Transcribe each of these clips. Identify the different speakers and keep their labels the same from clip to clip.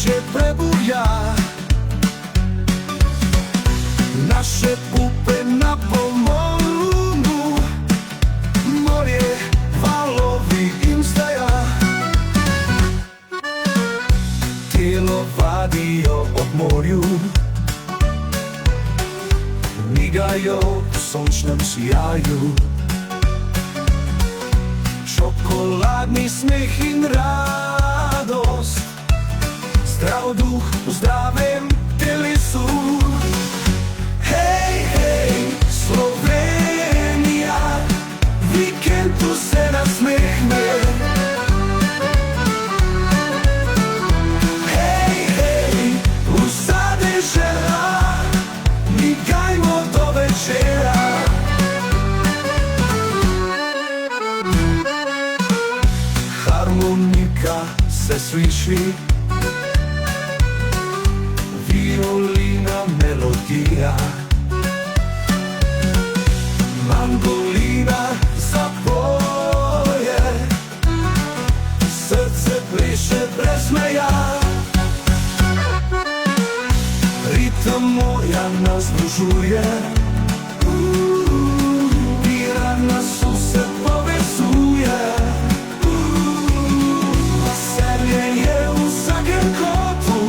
Speaker 1: sempre buia. Nasze pupy na pomolu, moje valovi im staja. Tijelo vadijo ob morju, migajo v sončnem sijaju. Čokoladni smeh in radost, zdrav duh v zdravem telesu. Hej, hej, Slovenija, vikendu se nasmehne. Hej, hej, vsa dežela, migajmo do večera. Harmonika se sliši, violina melodija, mandolina zapoje, srce pleše brez meja. Ritem moja nas združuje, vira nas vse povezuje. Veselje je v vsakem kotu,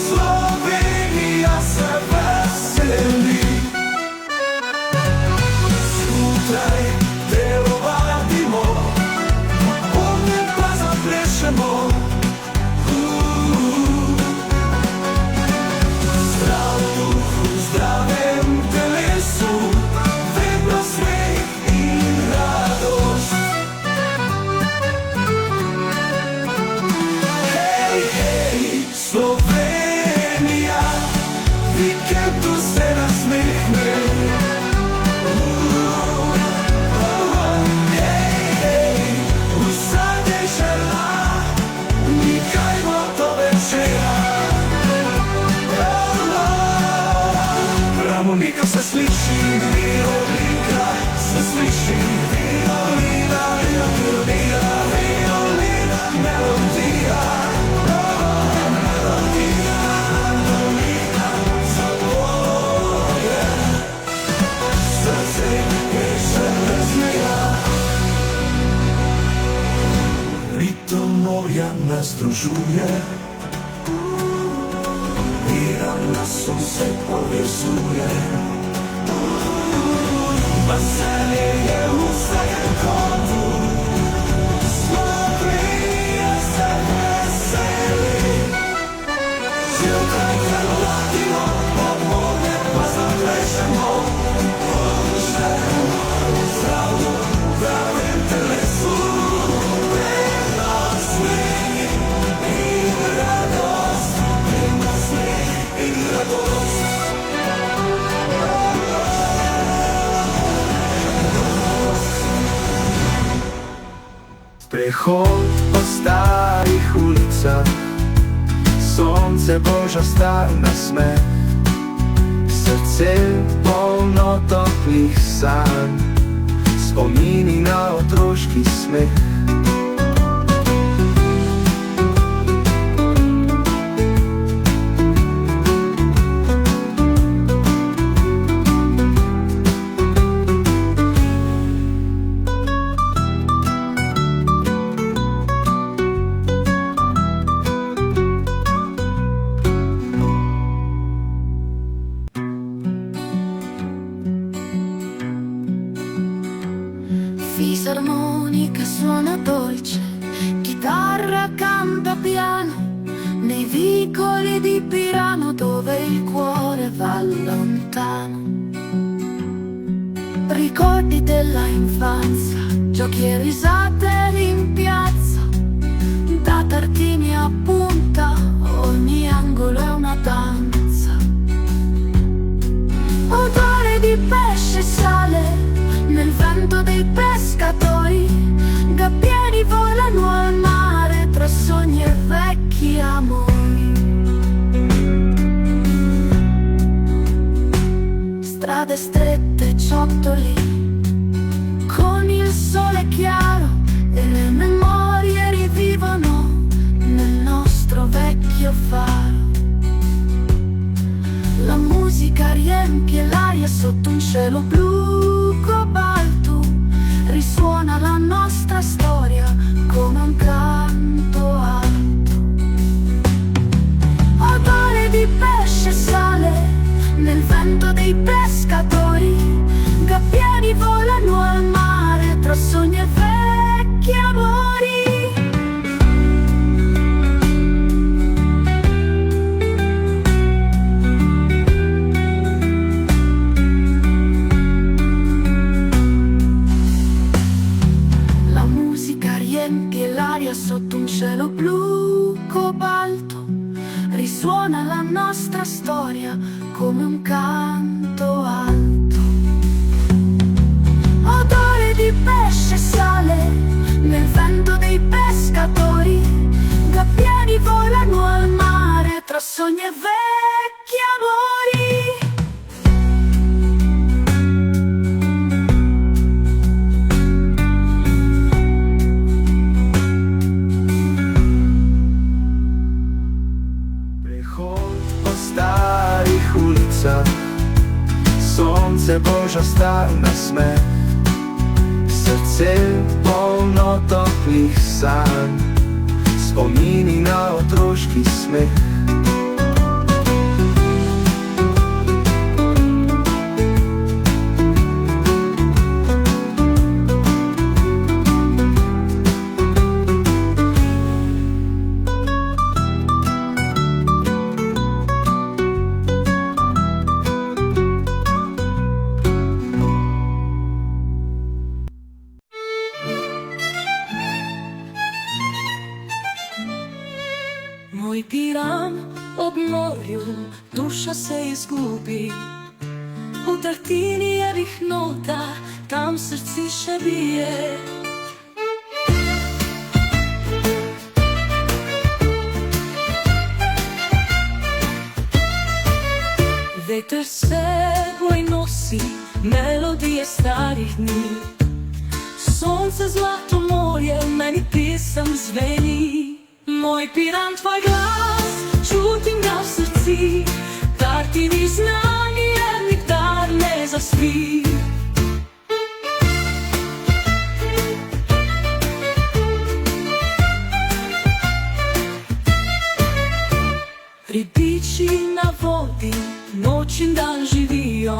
Speaker 1: Slovenija se veseli. Zjutraj telovadimo, popoldne pa zaplešemo. Zdrav duh v zdravem telesu, vedno smeh in radost. Hej, hej, Slovenija, vikendu se nasmehne. Hej, hej, vsa dežela, migajmo do večera. Harmonika se sliši, violina se sliši, violina, violina, violina, melodija. Melodija, melodija, zapoje, srce pleše brez meja. Ritem morja nas združuje, vira nas vse povezuje. Veselje je v vsakem kotu, Slovenija se veseli. Zjutraj telovadimo, popoldne pa zaplešemo. Zdrav duh v zdravem telesu, vedno smeh in radost, vedno smeh in radost. Sprehod po starih ulicah, sonce boža star nasmeh, srce polno toplih sanj, spomini na otroški smeh.
Speaker 2: Fisarmonica suona dolce, chitarra canta piano, nei vicoli di Pirano dove il cuore va lontano. Ricordi della infanzia, giochi e risate in piazza, da Tartini a Punta, ogni angolo è una danza. Odore di pesce e sale nel vento dei pescatori, gabbiani volano al mare tra sogni e vecchi amori. Strade strette, ciottoli, con il sole chiaro e le memorie rivivono nel nostro vecchio un cielo blu cobalto, risuona la nostra storia come un canto alto. Odore di pesce e sale nel vento dei pescatori, gabbiani volano al mare tra sogni e vecchi amori.
Speaker 1: Starých ulicách slnce požastá na smech, srdce polno toplých sán, vzpomíny na otrošký smech.
Speaker 2: Moj Piran ob morju, duša se izgubi, v drtinijevih notah, tam srce še bije. Veter s seboj nosi melodije starih dni, sonce zlato morje v meni pisem zveni. Moj Piran, tvoj glas, čutim ga v srci, dar ti ni znanje, nikdar ne zaspi. Ribiči na vodi, noč in dan živijo,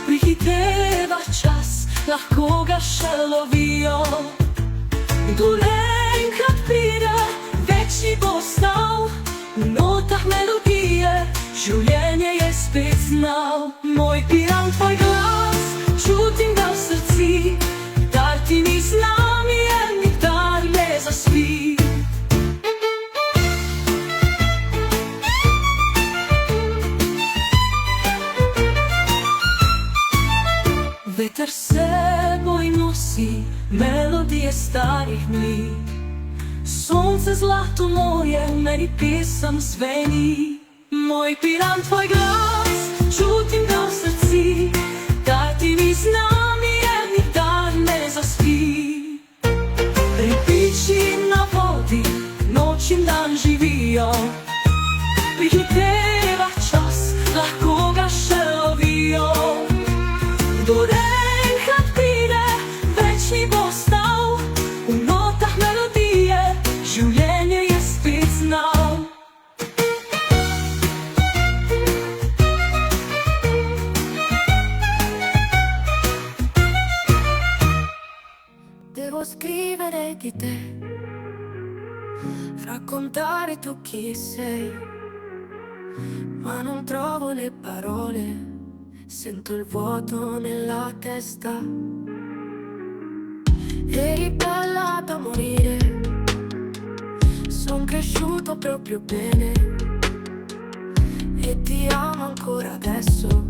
Speaker 2: prihiteva čas, lahko ga še lovijo. Kdor enkrat pride, večni bo ostal, v notah melodije, življenje je spet znal. Moj Piran, tvoj glas, čutim ga v srci, dar ti ni znanje, nikdar ne zaspi. Veter s seboj nosi melodije starih dni, sonce zlato morje v meni pisem zveni. Moj Piran, tvoj glas, čutim ga v srci, dar ti ni znanje, nikdar ne zaspi. Ribiči na vodi, noč in dan živijo, prihiteva čas, lahko ga še lovijo. Kdor enkrat pride, večni bo ostal, v notah melodije, življenje je spet znal. Devo scrivere di te, raccontare tu chi sei, ma non trovo le parole. Sento il vuoto nella testa. Eri bella da morire, son cresciuto proprio bene e ti amo ancora adesso,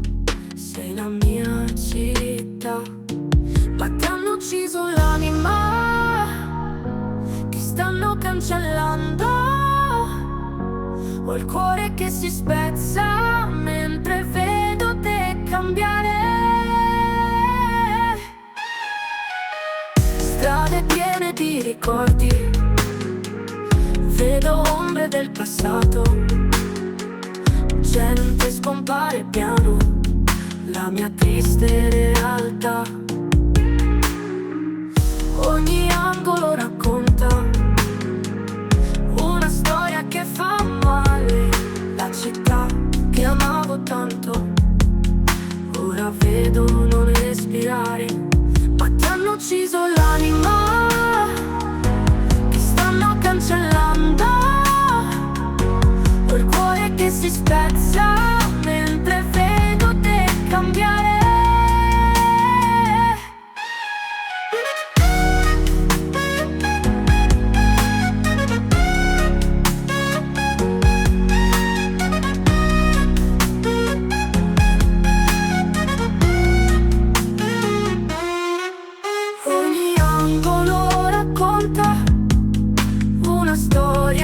Speaker 2: sei la mia città. Ma ti hanno ucciso l'anima, ti stanno cancellando, ho il cuore che si spezza mentre vedo te cambiare. Strade piene di ricordi, vedo ombre del passato, gente scompare piano, la mia triste realtà. Ogni angolo racconta una storia che fa male, la città che amavo tanto, ora vedo non respirare. Ma ti hanno ucciso l'anima, ti stanno cancellando, ho il cuore che si spezza mentre vedo te cambiare.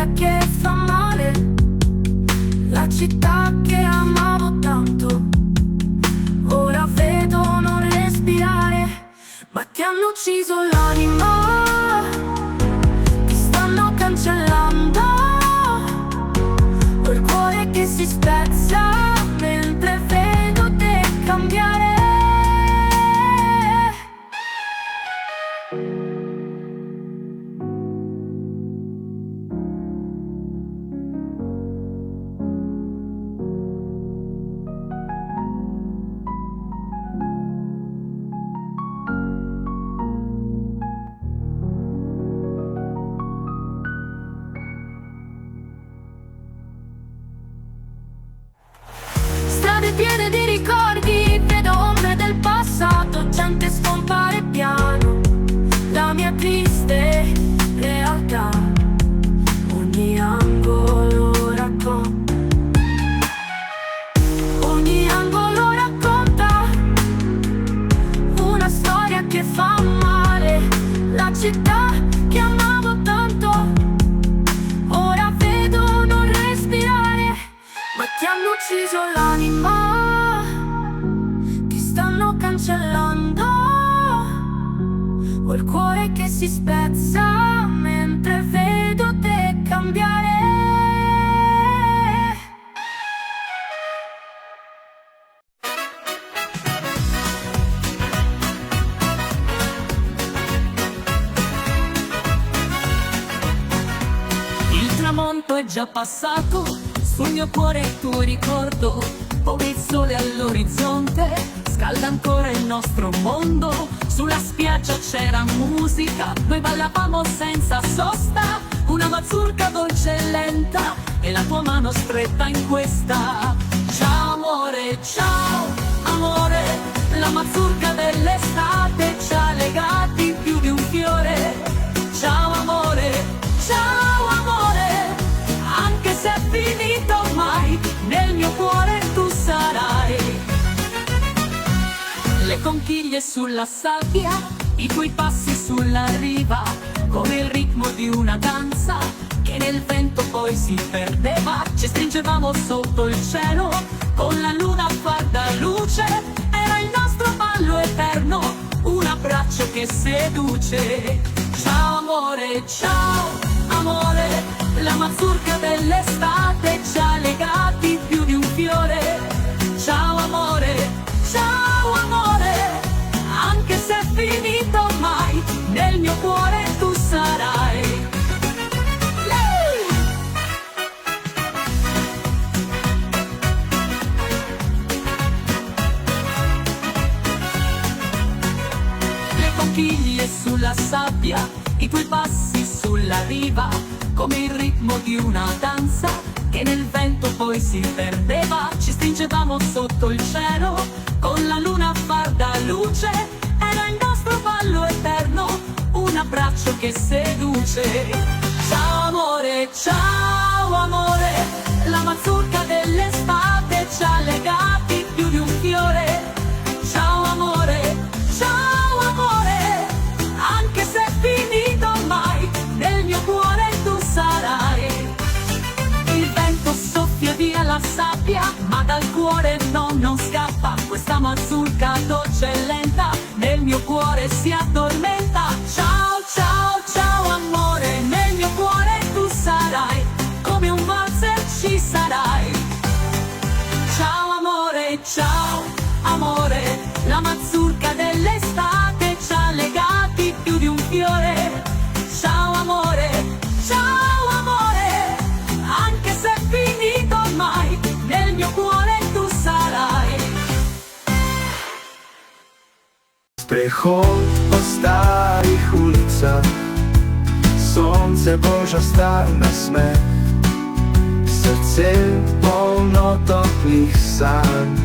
Speaker 2: storia che fa male, la città che amavo tanto, ora vedo non respirare, ma ti hanno ucciso l'anima, ti stanno cancellando, ho il cuore che si spezza mentre vedo te cambiare. Strade piene di ricordi, vedo ombre del passato, gente scompare piano, la mia triste realtà, ogni angolo racconta, ogni angolo racconta una storia che fa male, la città che amavo tanto, ora vedo non respirare, ma ti hanno ucciso l'anima, ti stanno cancellando, ho il cuore che si spezza mentre vedo te cambiare. Il tramonto è già passato, sul mio cuore il tuo ricordo, come il sole all'orizzonte, scalda ancora il nostro mondo. Sulla spiaggia c'era musica, noi ballavamo senza sosta, una mazurka dolce e lenta, e la tua mano stretta in questa. Ciao amore, la mazurka dell'estate ci ha legati più di un fiore. Ciao amore, anche se è finito ormai, nel mio cuore tu sarai. Le conchiglie sulla sabbia, i tuoi passi sulla riva, come il ritmo di una danza che nel vento poi si perdeva. Ci stringevamo sotto il cielo, con la luna a far da luce, era il nostro ballo eterno, un abbraccio che seduce. Ciao amore, la mazurka dell'estate ci ha legati più di un fiore. Ciao amore, anche se è finito ormai, nel mio cuore tu sarai. Le conchiglie sulla sabbia, i tuoi passi sulla riva, come il ritmo di una danza che nel vento poi si perdeva. Ci stringevamo sotto il cielo, con la luna a far da luce, era il nostro ballo eterno, un abbraccio che seduce. Ciao amore, la mazurka dell'estate ci ha legati più di un fiore. Ciao amore, anche se è finito ormai, nel mio cuore tu sarai. Il vento soffia via la sabbia, ma dal cuore non scappa. Questa mazurka dolce e lenta, nel mio cuore si addormenta. Ciao amore, nel mio cuore tu sarai, come un valzer ci sarai. Ciao amore, la mazurka dell'estate ci ha legati più di un fiore. Ciao amore, anche se è finito ormai, nel mio cuore tu sarai.
Speaker 1: Sprehod po starih ulicah, sonce boža star nasmeh, srce polno toplih sanj,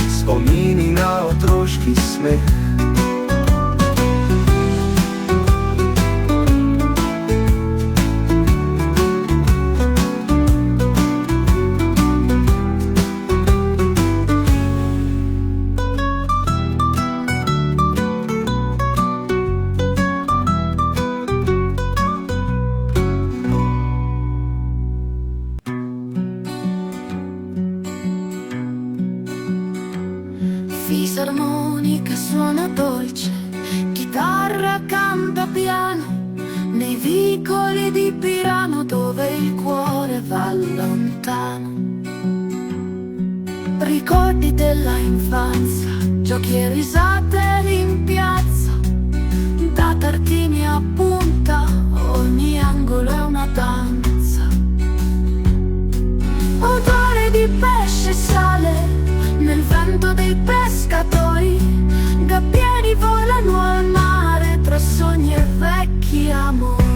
Speaker 1: spomini na otroški smeh.
Speaker 3: lontano. Ricordi della infanzia, giochi e risate in piazza, da tartini a punta, ogni angolo è una danza. Odore di pesce e sale nel vento dei pescatori, gabbiani volano al mare tra sogni e vecchi amori.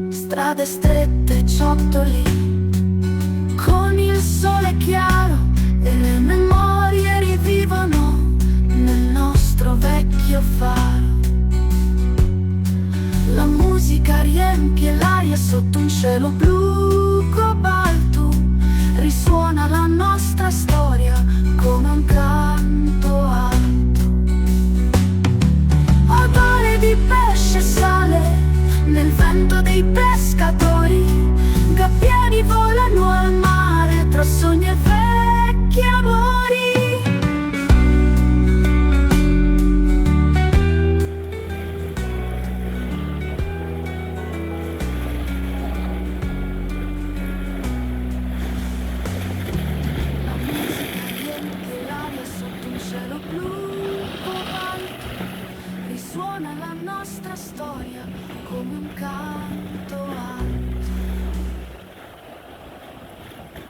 Speaker 3: Strade strette, ciottoli, con il sole chiaro e le memorie rivivono nel nostro vecchio faro. La musica riempie l'aria sotto un cielo blu cobalto, risuona la nostra storia come un canto alto. Odore di pesce e sale nel vento dei pescatori, gabbiani volano al mare tra sogni e vecchi amori. La musica riempie l'aria sotto un cielo blu cobalto, risuona la nostra storia come un canto.